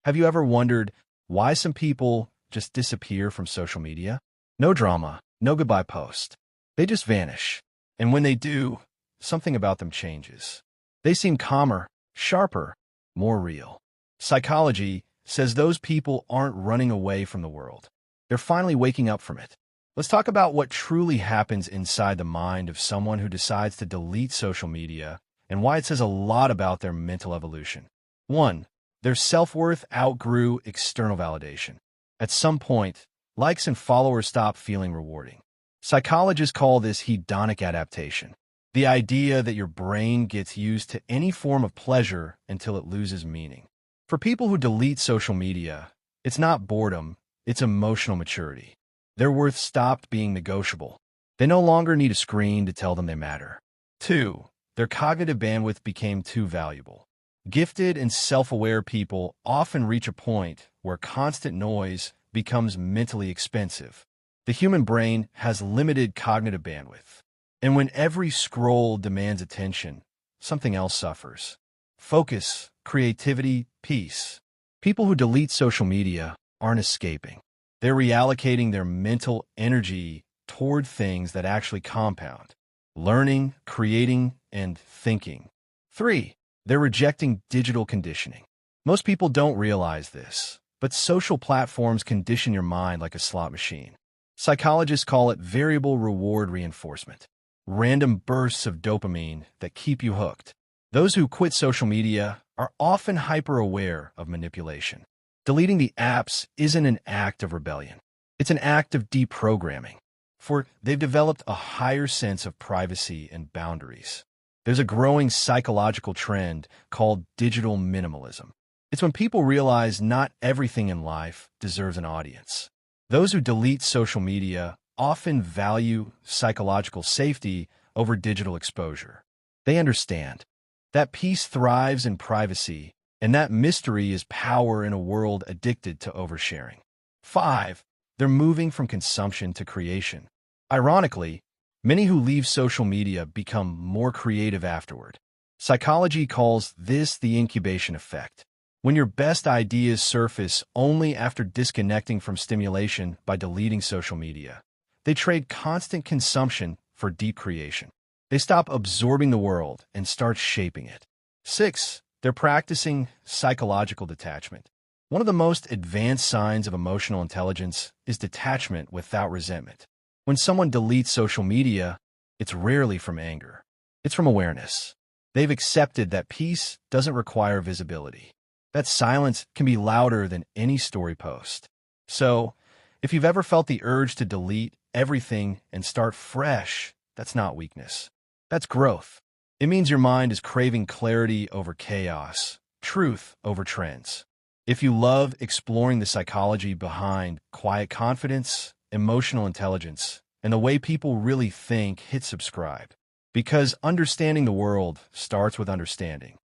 Have you ever wondered why some people just disappear from social media? No drama, no goodbye post. They just vanish. And when they do, something about them changes. They seem calmer, sharper, more real. Psychology says those people aren't running away from the world. They're finally waking up from it. Let's talk about what truly happens inside the mind of someone who decides to delete social media and why it says a lot about their mental evolution. 1. Their self-worth outgrew external validation. At some point, likes and followers stop feeling rewarding. Psychologists call this hedonic adaptation, the idea that your brain gets used to any form of pleasure until it loses meaning. For people who delete social media, it's not boredom, it's emotional maturity. Their worth stopped being negotiable. They no longer need a screen to tell them they matter. 2. Their cognitive bandwidth became too valuable. Gifted and self-aware people often reach a point where constant noise becomes mentally expensive. The human brain has limited cognitive bandwidth. And when every scroll demands attention, something else suffers. Focus, creativity, peace. People who delete social media aren't escaping. They're reallocating their mental energy toward things that actually compound. Learning, creating, and thinking. 3. They're rejecting digital conditioning. Most people don't realize this, but social platforms condition your mind like a slot machine. Psychologists call it variable reward reinforcement. Random bursts of dopamine that keep you hooked. Those who quit social media are often hyper-aware of manipulation. Deleting the apps isn't an act of rebellion. It's an act of deprogramming, for they've developed a higher sense of privacy and boundaries. There's a growing psychological trend called digital minimalism. It's when people realize not everything in life deserves an audience. Those who delete social media often value psychological safety over digital exposure. They understand that peace thrives in privacy, and that mystery is power in a world addicted to oversharing. 5. They're moving from consumption to creation. Ironically, many who leave social media become more creative afterward. Psychology calls this the incubation effect. When your best ideas surface only after disconnecting from stimulation by deleting social media, they trade constant consumption for deep creation. They stop absorbing the world and start shaping it. 6. They're practicing psychological detachment. One of the most advanced signs of emotional intelligence is detachment without resentment. When someone deletes social media, it's rarely from anger. It's from awareness. They've accepted that peace doesn't require visibility. That silence can be louder than any story post. So, if you've ever felt the urge to delete everything and start fresh, that's not weakness. That's growth. It means your mind is craving clarity over chaos, truth over trends. If you love exploring the psychology behind quiet confidence, emotional intelligence, and the way people really think, hit subscribe. Because understanding the world starts with understanding.